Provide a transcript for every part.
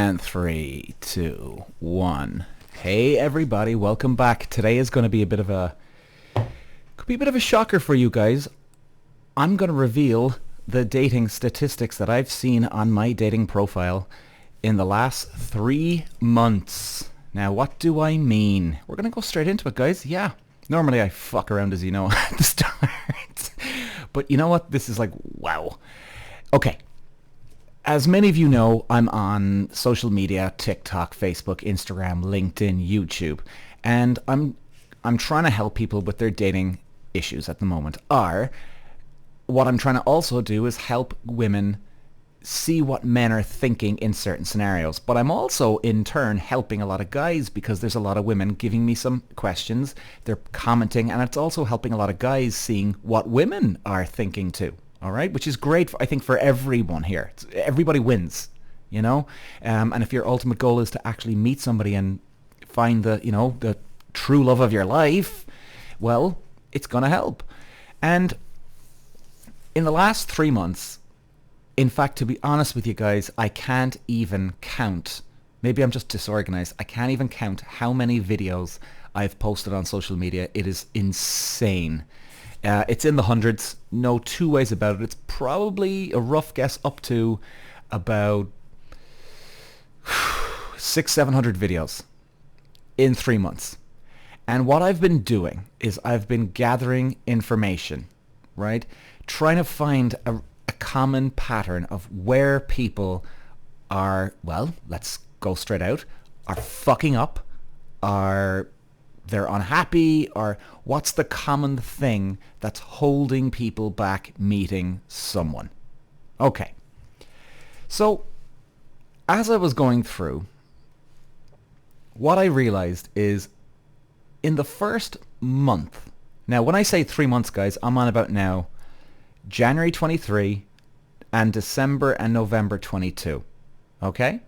And 3, 2, 1. Hey everybody, welcome back. Today is going to be a bit of a shocker for you guys. I'm going to reveal the dating statistics that I've seen on my dating profile in the last 3 months. Now, what do I mean? We're going to go straight into it, guys. Yeah. Normally I fuck around, as you know, at the start. But you know what? This is like, wow. Okay. As many of you know, I'm on social media, TikTok, Facebook, Instagram, LinkedIn, YouTube, and I'm trying to help people with their dating issues at the moment. What I'm trying to also do is help women see what men are thinking in certain scenarios. But I'm also, in turn, helping a lot of guys because there's a lot of women giving me some questions. They're commenting, and it's also helping a lot of guys seeing what women are thinking too. All right, which is great, I think, for everyone here. Everybody wins, you know. And if your ultimate goal is to actually meet somebody and find the true love of your life, well, it's gonna help. And in the last 3 months, in fact, to be honest with you guys, I can't even count. Maybe I'm just disorganized. I can't even count how many videos I've posted on social media. It is insane. It's in the hundreds, no two ways about it. It's probably a rough guess up to about 600-700 videos in 3 months. And what I've been doing is I've been gathering information, right? Trying to find a common pattern of where people are, well, let's go straight out, are fucking up, they're unhappy, or what's the common thing that's holding people back meeting someone. Okay. So, as I was going through, what I realized is in the first month, now when I say 3 months, guys, I'm on about now January 23 and December and November 22. Okay?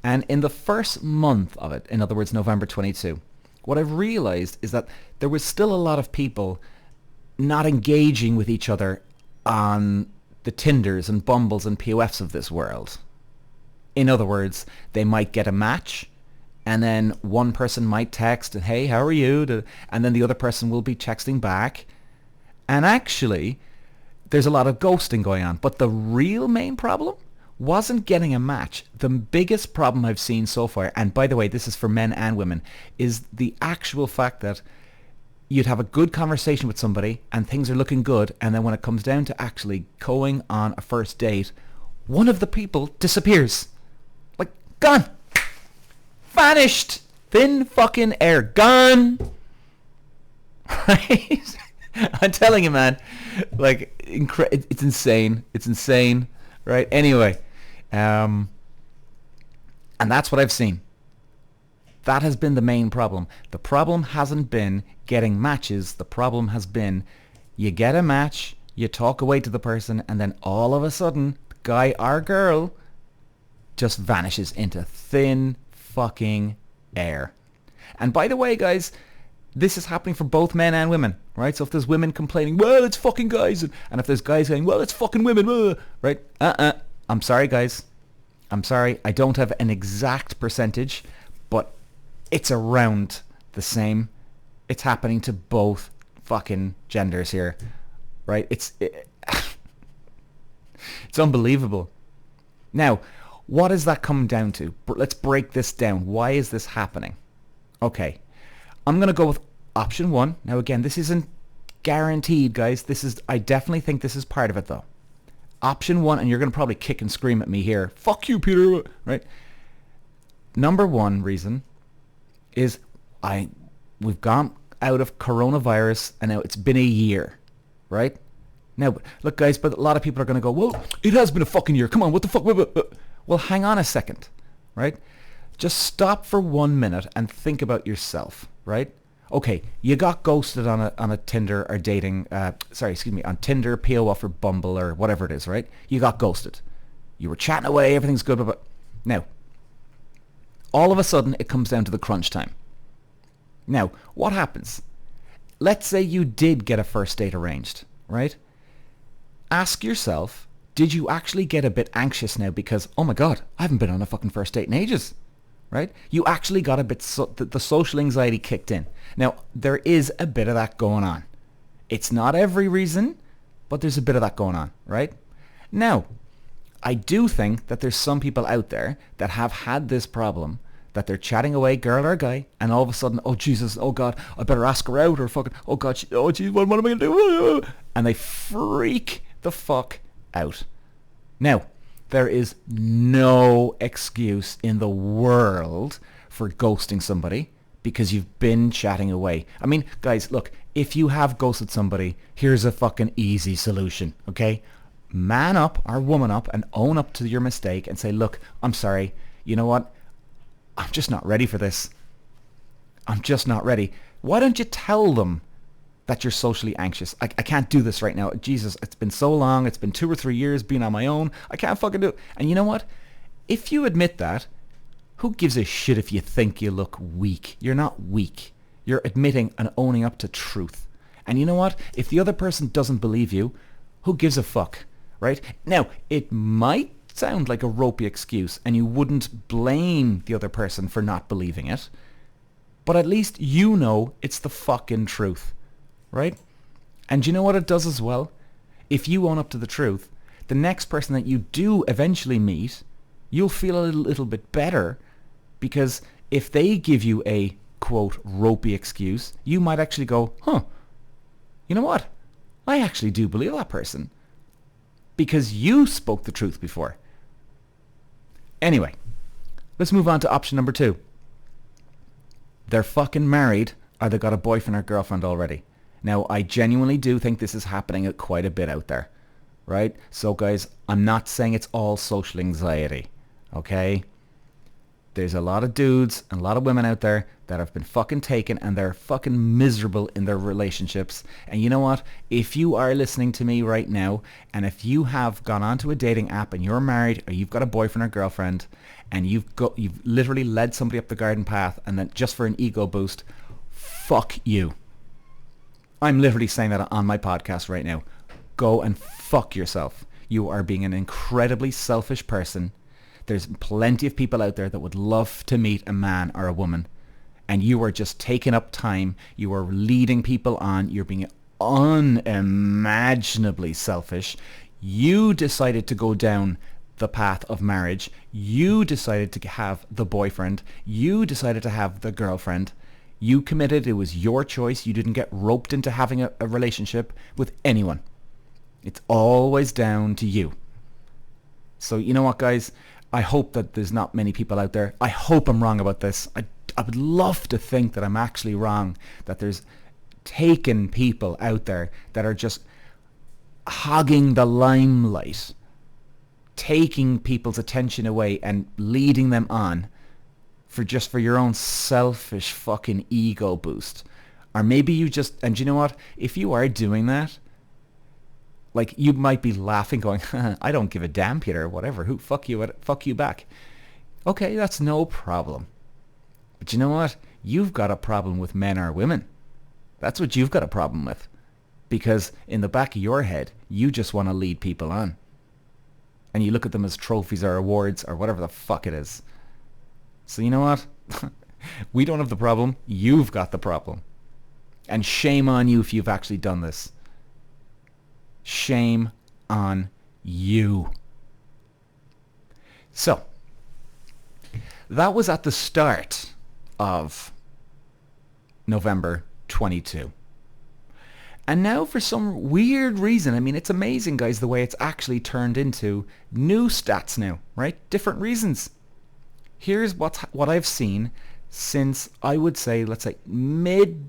And in the first month of it, in other words, November 22, what I've realized is that there was still a lot of people not engaging with each other on the Tinders and Bumbles and POFs of this world. In other words, they might get a match, and then one person might text, and hey, how are you? And then the other person will be texting back. And actually, there's a lot of ghosting going on. But the real main problem wasn't getting a match. The biggest problem I've seen so far, and by the way, this is for men and women, is the actual fact that you'd have a good conversation with somebody and things are looking good, and then when it comes down to actually going on a first date, one of the people disappears. Like, gone. Vanished. Thin fucking air. Gone. Right? I'm telling you, man. Like, it's insane. It's insane. Right? Anyway. And that's what I've seen. That has been the main problem. The problem hasn't been getting matches. The problem has been you get a match, you talk away to the person, and then all of a sudden, the guy or girl just vanishes into thin fucking air. And by the way, guys, this is happening for both men and women, right? So if there's women complaining, well, it's fucking guys, and if there's guys saying, well, it's fucking women, right? I'm sorry, guys. I'm sorry. I don't have an exact percentage, but it's around the same. It's happening to both fucking genders here, right? It's unbelievable. Now, what does that come down to? Let's break this down. Why is this happening? Okay. I'm going to go with option 1. Now, again, this isn't guaranteed, guys. I definitely think this is part of it, though. Option 1, and you're going to probably kick and scream at me here. Fuck you, Peter. Right? Number 1 reason is we've gone out of coronavirus, and now it's been a year, right? Now, look, guys, but a lot of people are going to go, well, it has been a fucking year. Come on, what the fuck? Well, hang on a second, right? Just stop for 1 minute and think about yourself, right? Okay, you got ghosted on a Tinder or dating, on Tinder, POF, or Bumble, or whatever it is, right? You got ghosted. You were chatting away, everything's good, but now, all of a sudden, it comes down to the crunch time. Now, what happens? Let's say you did get a first date arranged, right? Ask yourself, did you actually get a bit anxious now because, oh my God, I haven't been on a fucking first date in ages, right? You actually got a bit, the social anxiety kicked in. Now, there is a bit of that going on. It's not every reason, but there's a bit of that going on, right? Now, I do think that there's some people out there that have had this problem, that they're chatting away, girl or guy, and all of a sudden, oh Jesus, oh God, I better ask her out, or fucking, oh God, oh geez, what am I going to do? And they freak the fuck out. Now, there is no excuse in the world for ghosting somebody because you've been chatting away. I mean, guys, look, if you have ghosted somebody, here's a fucking easy solution, okay? Man up or woman up and own up to your mistake and say, look, I'm sorry. You know what? I'm just not ready for this. I'm just not ready. Why don't you tell them that you're socially anxious? I can't do this right now. Jesus, it's been so long. It's been 2 or 3 years being on my own. I can't fucking do it. And you know what? If you admit that, who gives a shit if you think you look weak? You're not weak. You're admitting and owning up to truth. And you know what? If the other person doesn't believe you, who gives a fuck? Right? Now, it might sound like a ropey excuse and you wouldn't blame the other person for not believing it, but at least you know it's the fucking truth, right? And you know what it does as well? If you own up to the truth, the next person that you do eventually meet, you'll feel a little bit better, because if they give you a, quote, ropey excuse, you might actually go, huh, you know what? I actually do believe that person. Because you spoke the truth before. Anyway, let's move on to option number 2. They're fucking married, or they got a boyfriend or girlfriend already. Now, I genuinely do think this is happening quite a bit out there, right? So guys, I'm not saying it's all social anxiety, okay? There's a lot of dudes and a lot of women out there that have been fucking taken and they're fucking miserable in their relationships. And you know what? If you are listening to me right now, and if you have gone onto a dating app and you're married, or you've got a boyfriend or girlfriend, and you've literally led somebody up the garden path, and then just for an ego boost, fuck you. I'm literally saying that on my podcast right now. Go and fuck yourself. You are being an incredibly selfish person. There's plenty of people out there that would love to meet a man or a woman, and you are just taking up time. You are leading people on. You're being unimaginably selfish. You decided to go down the path of marriage. You decided to have the boyfriend. You decided to have the girlfriend. You committed. It was your choice. You didn't get roped into having a relationship with anyone. It's always down to you. So you know what, guys? I hope that there's not many people out there. I hope I'm wrong about this. I would love to think that I'm actually wrong, that there's taken people out there that are just hogging the limelight, taking people's attention away and leading them on for your own selfish fucking ego boost. Or maybe you just, and you know what? If you are doing that, like, you might be laughing going, I don't give a damn, Peter, whatever. Who, fuck you back. Okay, that's no problem. But you know what? You've got a problem with men or women. That's what you've got a problem with. Because in the back of your head, you just want to lead people on. And you look at them as trophies or awards or whatever the fuck it is. So you know what? We don't have the problem. You've got the problem. And shame on you if you've actually done this. Shame on you. So, that was at the start of November 22. And now for some weird reason, I mean, it's amazing, guys, the way it's actually turned into new stats now, right? Different reasons. Here's what I've seen since, I would say, let's say mid-December,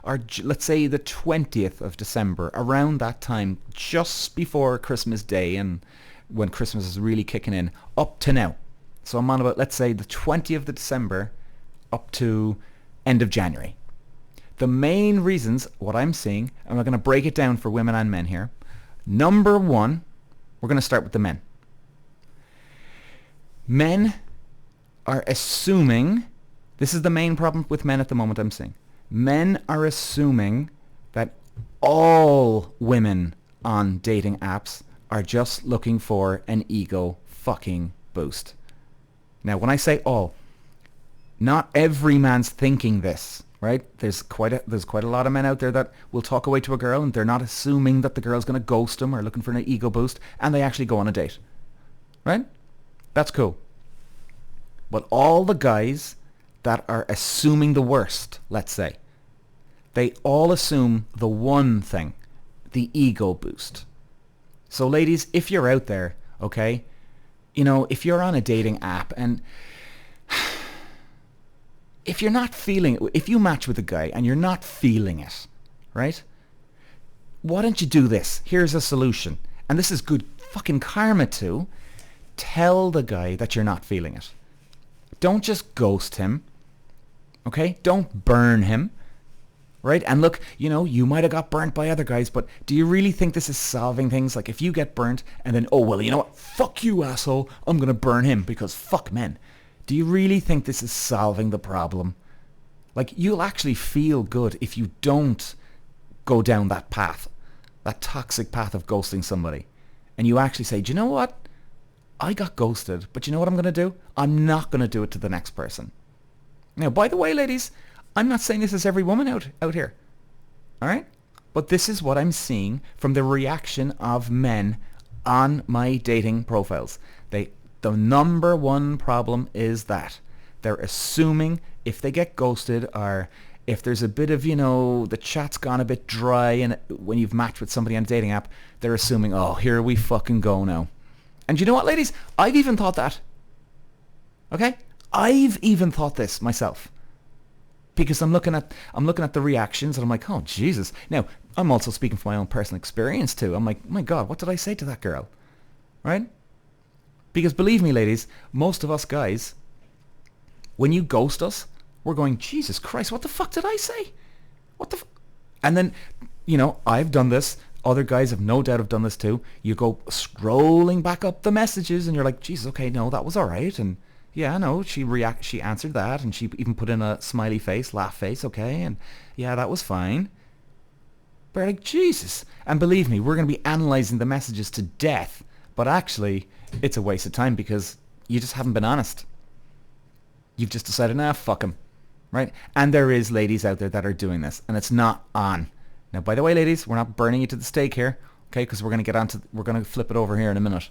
or let's say the 20th of December, around that time, just before Christmas Day and when Christmas is really kicking in, up to now. So I'm on about, let's say, the 20th of December up to end of January. The main reasons, what I'm seeing, and we're going to break it down for women and men here. Number one, we're going to start with the men. Men are assuming, this is the main problem with men at the moment I'm seeing. Men are assuming that all women on dating apps are just looking for an ego fucking boost. Now, when I say all, not every man's thinking this, right? There's quite a lot of men out there that will talk away to a girl and they're not assuming that the girl's going to ghost them or looking for an ego boost, and they actually go on a date, right? That's cool. But all the guys that are assuming the worst, let's say, they all assume the one thing, the ego boost. So ladies, if you're out there, okay, you know, if you're on a dating app and if you're not feeling it, if you match with a guy and you're not feeling it, right? Why don't you do this? Here's a solution. And this is good fucking karma too. Tell the guy that you're not feeling it. Don't just ghost him. Okay? Don't burn him. Right? And look, you know, you might have got burnt by other guys, but do you really think this is solving things? Like if you get burnt and then, oh, well, you know what? Fuck you, asshole. I'm going to burn him because fuck men. Do you really think this is solving the problem? Like, you'll actually feel good if you don't go down that path, that toxic path of ghosting somebody. And you actually say, do you know what? I got ghosted, but you know what I'm going to do? I'm not going to do it to the next person. Now, by the way, ladies, I'm not saying this is every woman out here. All right? But this is what I'm seeing from the reaction of men on my dating profiles. The number one problem is that they're assuming if they get ghosted or if there's a bit of, you know, the chat's gone a bit dry and when you've matched with somebody on a dating app, they're assuming, oh, here we fucking go now. And you know what, ladies? I've even thought that. Okay? I've even thought this myself. Because I'm looking at the reactions and I'm like, oh, Jesus. Now, I'm also speaking from my own personal experience too. I'm like, my God, what did I say to that girl? Right? Because believe me, ladies, most of us guys, when you ghost us, we're going, Jesus Christ, what the fuck did I say? What the And then, you know, I've done this. Other guys have no doubt have done this too. You go scrolling back up the messages and you're like, Jesus, okay, no, that was all right. And yeah, no, she answered that and she even put in a smiley face, laugh face, okay. And yeah, that was fine. But like, Jesus. And believe me, we're going to be analyzing the messages to death. But actually, it's a waste of time because you just haven't been honest. You've just decided, nah, fuck him. Right? And there is ladies out there that are doing this. And it's not on. Now, by the way, ladies, we're not burning you to the stake here. Okay? Because we're going to flip it over here in a minute.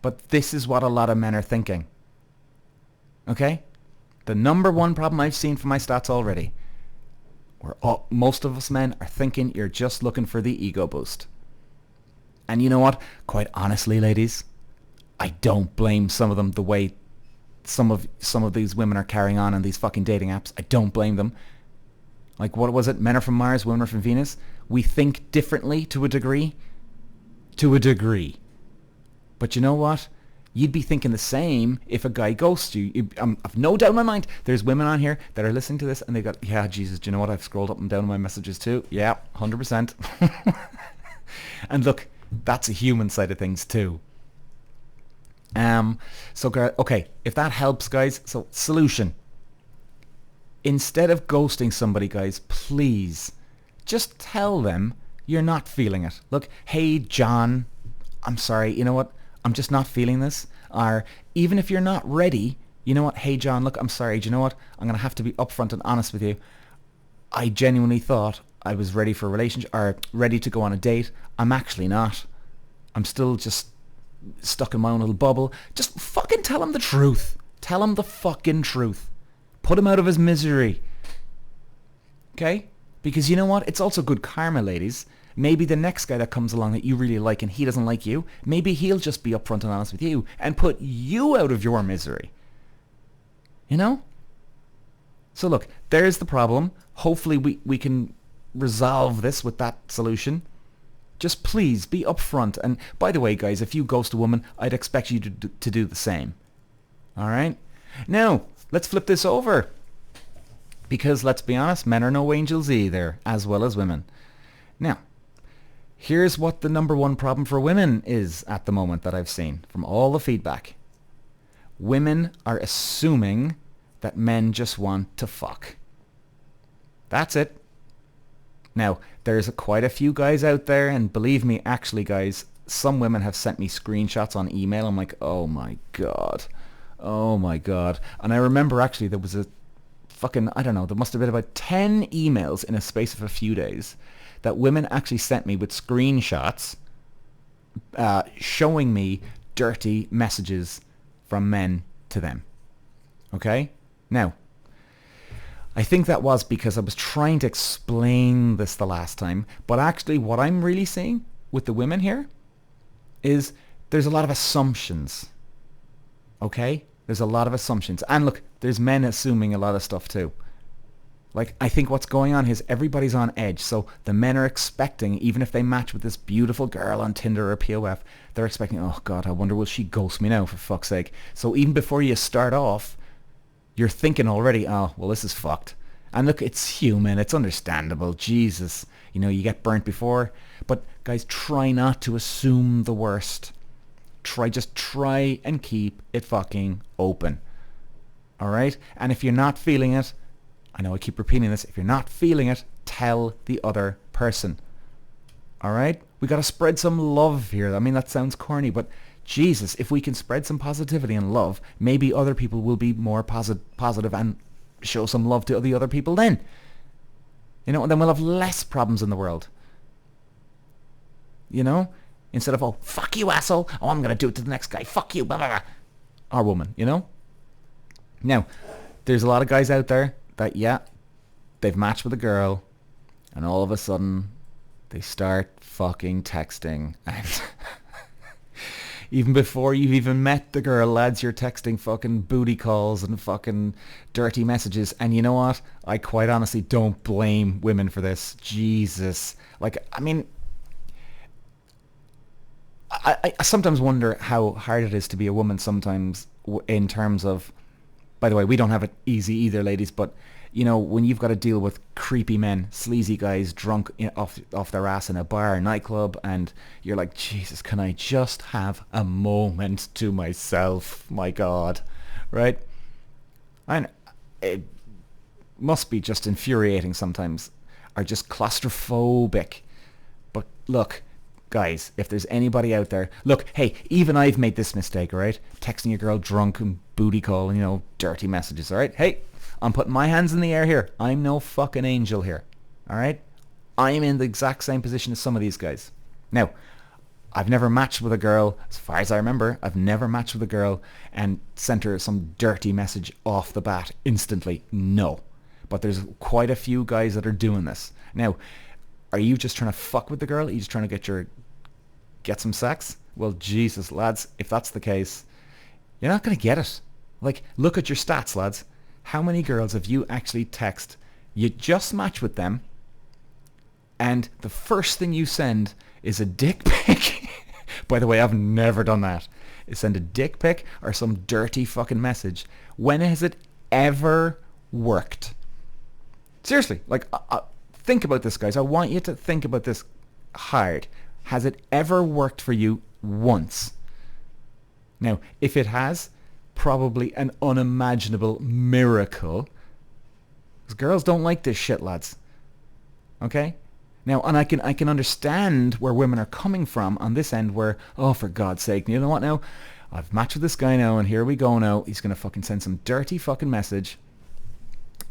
But this is what a lot of men are thinking. Okay? The number one problem I've seen from my stats already. Most of us men are thinking you're just looking for the ego boost. And you know what? Quite honestly, ladies, I don't blame some of them the way some of these women are carrying on these fucking dating apps. I don't blame them. Like, what was it? Men are from Mars, women are from Venus. We think differently to a degree. To a degree. But you know what? You'd be thinking the same if a guy ghosts you. I've no doubt in my mind there's women on here that are listening to this and they got, yeah, Jesus, do you know what? I've scrolled up and down my messages too. Yeah, 100%. And look, that's a human side of things too. Okay, if that helps, guys, so solution. Instead of ghosting somebody, guys, please just tell them you're not feeling it. Look, hey, John, I'm sorry, you know what? I'm just not feeling this. Or even if you're not ready, you know what? Hey, John, look, I'm sorry. Do you know what? I'm going to have to be upfront and honest with you. I genuinely thought I was ready for a relationship or ready to go on a date. I'm actually not. I'm still just stuck in my own little bubble. Just fucking tell him the truth. Tell him the fucking truth. Put him out of his misery. Okay? Because you know what? It's also good karma, ladies. Maybe the next guy that comes along that you really like and he doesn't like you, maybe he'll just be upfront and honest with you and put you out of your misery. You know? So look, there's the problem. Hopefully we can resolve this with that solution. Just please be upfront. And by the way, guys, if you ghost a woman, I'd expect you to do the same. All right? Now, let's flip this over. Because let's be honest, men are no angels either, as well as women. Now, here's what the number one problem for women is at the moment that I've seen from all the feedback. Women are assuming that men just want to fuck. That's it. Now, there's quite a few guys out there, and believe me, actually, guys, some women have sent me screenshots on email. I'm like, oh my God. Oh my God. And I remember actually there was a fucking, I don't know, there must have been about 10 emails in a space of a few days that women actually sent me with screenshots showing me dirty messages from men to them. Okay? Now, I think that was because I was trying to explain this the last time, but actually what I'm really seeing with the women here is there's a lot of assumptions. Okay? There's a lot of assumptions. And look, there's men assuming a lot of stuff too. Like, I think what's going on is everybody's on edge. So the men are expecting, even if they match with this beautiful girl on Tinder or POF, they're expecting, oh God, I wonder will she ghost me now, for fuck's sake. So even before you start off, you're thinking already, oh, well, this is fucked. And look, it's human. It's understandable. Jesus. You know, you get burnt before. But guys, try not to assume the worst. Just try and keep it fucking open. All right? And if you're not feeling it, I know I keep repeating this, if you're not feeling it, tell the other person. All right? We got to spread some love here. I mean, that sounds corny, but Jesus, if we can spread some positivity and love, maybe other people will be more positive and show some love to the other people then. You know, and then we'll have less problems in the world. You know? Instead of, oh, fuck you, asshole. Oh, I'm going to do it to the next guy. Fuck you, blah, blah, blah. Or woman, you know? Now, there's a lot of guys out there that, yeah, they've matched with a girl, and all of a sudden, they start fucking texting. And even before you've even met the girl, lads, you're texting fucking booty calls and fucking dirty messages. And you know what? I quite honestly don't blame women for this. Jesus. Like, I mean, I sometimes wonder how hard it is to be a woman sometimes in terms of, by the way, we don't have it easy either, ladies, but, you know, when you've got to deal with creepy men, sleazy guys drunk off their ass in a bar or nightclub, and you're like, Jesus, can I just have a moment to myself? My God. Right? And it must be just infuriating sometimes, or just claustrophobic. But look, guys, if there's anybody out there, look, hey, even I've made this mistake, all right? Texting a girl drunk and booty call and, you know, dirty messages, all right? Hey, I'm putting my hands in the air here. I'm no fucking angel here, all right? I'm in the exact same position as some of these guys. Now, I've never matched with a girl, as far as I remember, I've never matched with a girl and sent her some dirty message off the bat instantly. No. But there's quite a few guys that are doing this. Now, are you just trying to fuck with the girl? Are you just trying to get some sex? Well, Jesus, lads, if that's the case, you're not going to get it. Like, look at your stats, lads. How many girls have you actually texted? You just match with them, and the first thing you send is a dick pic. By the way, I've never done that. Send a dick pic or some dirty fucking message. When has it ever worked? Seriously, like, think about this, guys. I want you to think about this hard. Has it ever worked for you once? Now, if it has, probably an unimaginable miracle. Because girls don't like this shit, lads. Okay? Now, and I can understand where women are coming from on this end where, oh, for God's sake, you know what now? I've matched with this guy now, and here we go now. He's going to fucking send some dirty fucking message.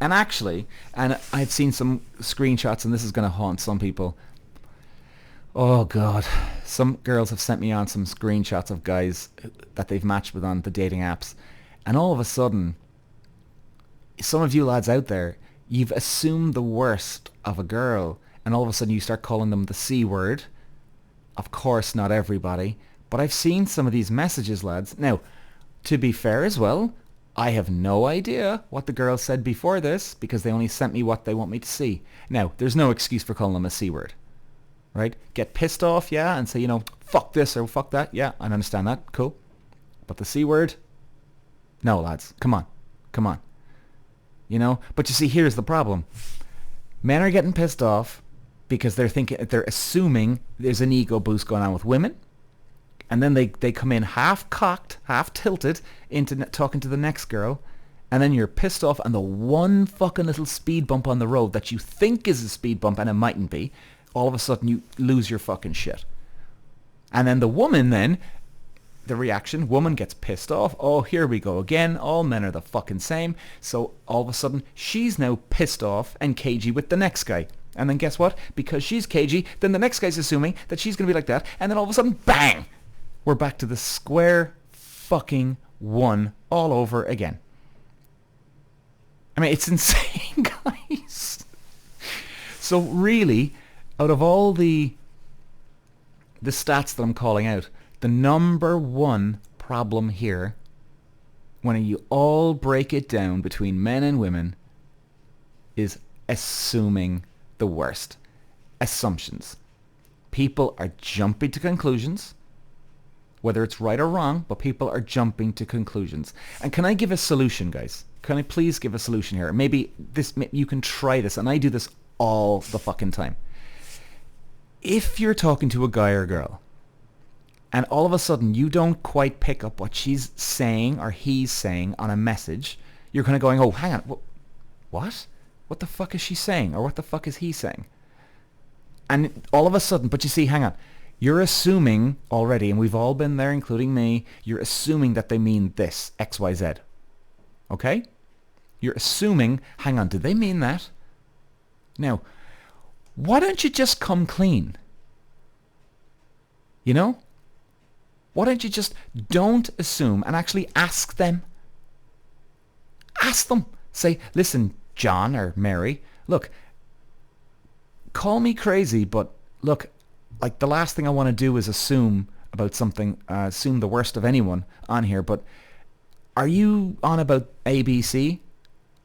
And actually, and I've seen some screenshots, and this is going to haunt some people. Oh, God. Some girls have sent me on some screenshots of guys that they've matched with on the dating apps. And all of a sudden, some of you lads out there, you've assumed the worst of a girl. And all of a sudden you start calling them the C word. Of course, not everybody. But I've seen some of these messages, lads. Now, to be fair as well, I have no idea what the girl said before this because they only sent me what they want me to see. Now, there's no excuse for calling them a C word. Right? Get pissed off, yeah, and say, you know, fuck this or fuck that. Yeah, I understand that. Cool. But the C word? No, lads. Come on. Come on. You know? But you see, here's the problem. Men are getting pissed off because they're assuming there's an ego boost going on with women. And then they come in half cocked, half tilted into talking to the next girl. And then you're pissed off and the one fucking little speed bump on the road that you think is a speed bump and it mightn't be, all of a sudden you lose your fucking shit. And then the woman then, the reaction, woman gets pissed off. Oh, here we go again. All men are the fucking same. So all of a sudden, she's now pissed off and cagey with the next guy. And then guess what? Because she's cagey, then the next guy's assuming that she's going to be like that. And then all of a sudden, bang! We're back to the square fucking one all over again. I mean, it's insane, guys. So really, out of all the stats that I'm calling out, the number one problem here, when you all break it down between men and women, is assuming the worst. Assumptions. People are jumping to conclusions, whether it's right or wrong, but people are jumping to conclusions. And can I give a solution, guys? Can I please give a solution here? Maybe you can try this, and I do this all the fucking time. If you're talking to a guy or girl, and all of a sudden you don't quite pick up what she's saying or he's saying on a message, you're kind of going, oh, hang on, what? What the fuck is she saying? Or what the fuck is he saying? And all of a sudden, but you see, hang on, you're assuming already, and we've all been there, including me, you're assuming that they mean this, X, Y, Z. Okay? You're assuming, hang on, did they mean that? Now, why don't you just come clean? You know? Why don't you just don't assume and actually ask them? Ask them. Say, listen, John or Mary, look, call me crazy, but look, like the last thing I want to do is assume about something, assume the worst of anyone on here, but are you on about ABC?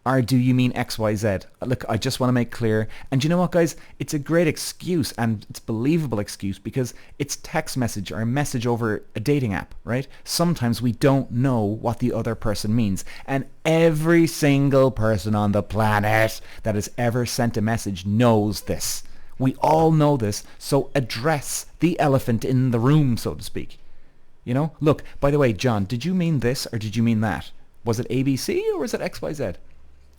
Or do you mean X, Y, Z? Look, I just want to make clear. And you know what, guys? It's a great excuse, and it's a believable excuse, because it's text message or a message over a dating app, right? Sometimes we don't know what the other person means. And every single person on the planet that has ever sent a message knows this. We all know this, so address the elephant in the room, so to speak. You know? Look, by the way, John, did you mean this or did you mean that? Was it ABC or was it X, Y, Z?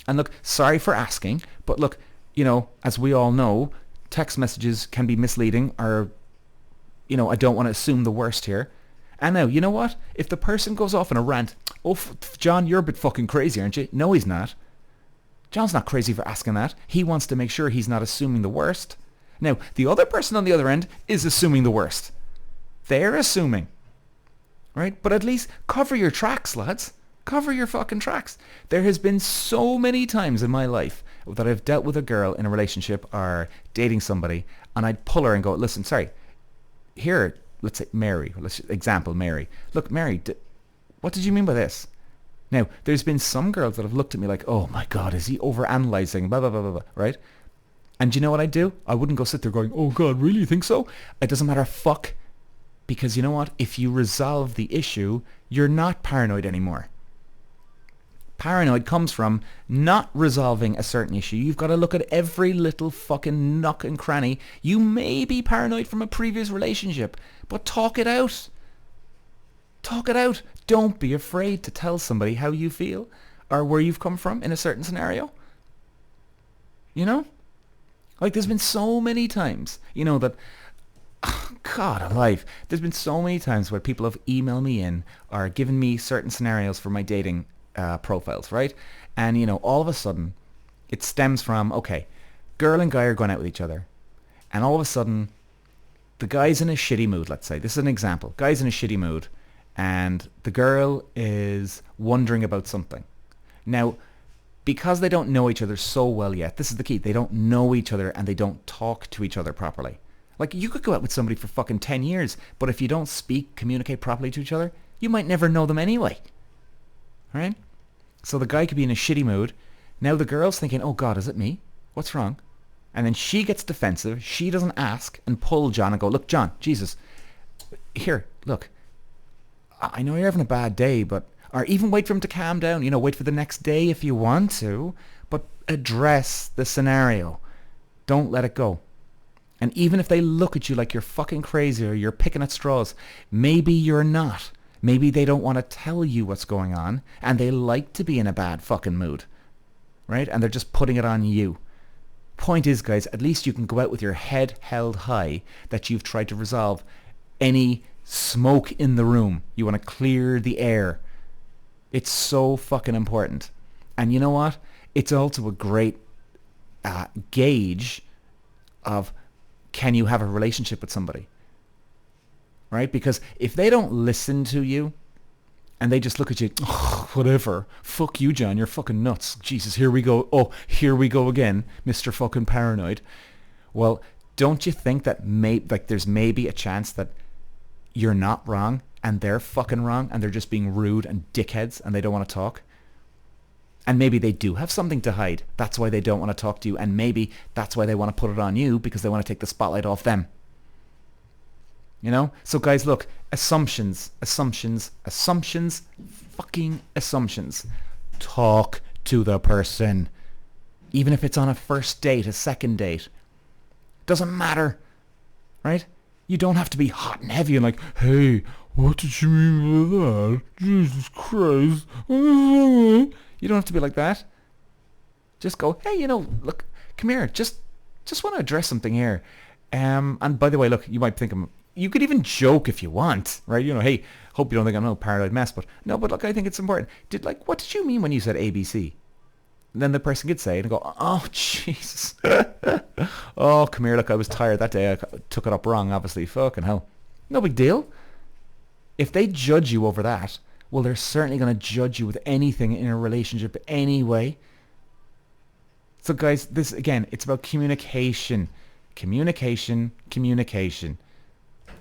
And look, sorry for asking, but look, you know, as we all know, text messages can be misleading, or, you know, I don't want to assume the worst here. And now, you know what? If the person goes off on a rant, oh, John, you're a bit fucking crazy, aren't you? No, he's not. John's not crazy for asking that. He wants to make sure he's not assuming the worst. Now, the other person on the other end is assuming the worst. They're assuming, right? But at least cover your tracks, lads. Cover your fucking tracks. There has been so many times in my life that I've dealt with a girl in a relationship or dating somebody, and I'd pull her and go, listen, sorry, here, let's say Mary, example Mary. Look, Mary, what did you mean by this? Now, there's been some girls that have looked at me like, oh my God, is he overanalyzing, blah, blah, blah, blah, blah, right? And you know what I'd do? I wouldn't go sit there going, oh God, really, you think so? It doesn't matter, fuck. Because you know what? If you resolve the issue, you're not paranoid anymore. Paranoid comes from not resolving a certain issue. You've got to look at every little fucking nook and cranny. You may be paranoid from a previous relationship, but talk it out. Talk it out. Don't be afraid to tell somebody how you feel or where you've come from in a certain scenario. You know? Like, there's been so many times, you know, that, oh, God alive, there's been so many times where people have emailed me in or given me certain scenarios for my dating profiles, right? And, you know, all of a sudden, it stems from, okay, girl and guy are going out with each other. And all of a sudden, the guy's in a shitty mood, let's say. This is an example. Guy's in a shitty mood, and the girl is wondering about something. Now, because they don't know each other so well yet, this is the key. They don't know each other, and they don't talk to each other properly. Like, you could go out with somebody for fucking 10 years, but if you don't communicate properly to each other, you might never know them anyway. Right? So the guy could be in a shitty mood. Now the girl's thinking, oh God, is it me? What's wrong? And then she gets defensive. She doesn't ask and pull John and go, look, John, Jesus, here, look, I know you're having a bad day, but, or even wait for him to calm down, you know, wait for the next day if you want to, but address the scenario. Don't let it go. And even if they look at you like you're fucking crazy or you're picking at straws, maybe you're not. Maybe they don't want to tell you what's going on, and they like to be in a bad fucking mood, right? And they're just putting it on you. Point is, guys, at least you can go out with your head held high that you've tried to resolve any smoke in the room. You want to clear the air. It's so fucking important. And you know what? It's also a great gauge of, can you have a relationship with somebody? Right? Because if they don't listen to you and they just look at you, oh, whatever, fuck you, John, you're fucking nuts. Jesus, here we go. Oh, here we go again, Mr. fucking paranoid. Well, don't you think that there's maybe a chance that you're not wrong and they're fucking wrong and they're just being rude and dickheads and they don't want to talk? And maybe they do have something to hide. That's why they don't want to talk to you. And maybe that's why they want to put it on you, because they want to take the spotlight off them. You know? So guys, look, assumptions, fucking assumptions. Talk to the person. Even if it's on a first date, a second date. Doesn't matter. Right? You don't have to be hot and heavy and like, hey, what did you mean by that? Jesus Christ. You don't have to be like that. Just go, hey, look, come here. Just want to address something here. And by the way, look, you might think you could even joke if you want, right? Hey, hope you don't think I'm no paranoid mess, but look, I think it's important. What did you mean when you said ABC? And then the person could say it and go, oh, Jesus. Oh, come here, look, I was tired that day. I took it up wrong, obviously. Fucking hell. No big deal. If they judge you over that, well, they're certainly going to judge you with anything in a relationship anyway. So guys, this, again, it's about communication. Communication.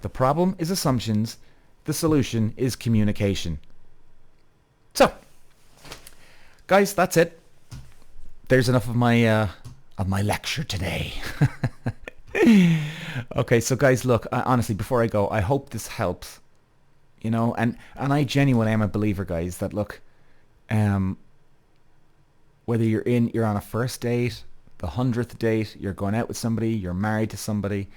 The problem is assumptions. The solution is communication. So, guys, that's it. There's enough of my lecture today. Okay, so guys, look, honestly, before I go, I hope this helps. And I genuinely am a believer, guys, that look, whether you're on a first date, the 100th date, you're going out with somebody, you're married to somebody,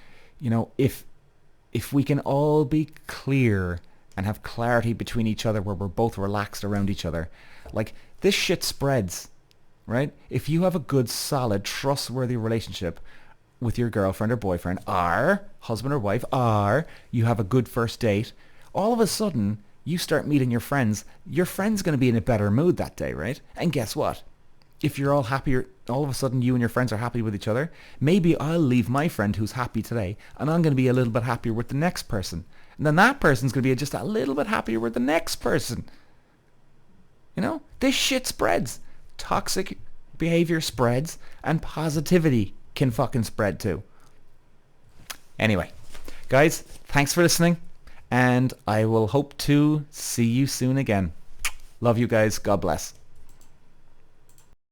if we can all be clear and have clarity between each other where we're both relaxed around each other, like, this shit spreads, right? If you have a good, solid, trustworthy relationship with your girlfriend or boyfriend, or husband or wife, or you have a good first date, all of a sudden, you start meeting your friend's going to be in a better mood that day, right? And guess what? If you're all happier, all of a sudden you and your friends are happy with each other, maybe I'll leave my friend who's happy today, and I'm going to be a little bit happier with the next person. And then that person's going to be just a little bit happier with the next person. This shit spreads. Toxic behavior spreads, and positivity can fucking spread too. Anyway, guys, thanks for listening. And I will hope to see you soon again. Love you guys. God bless.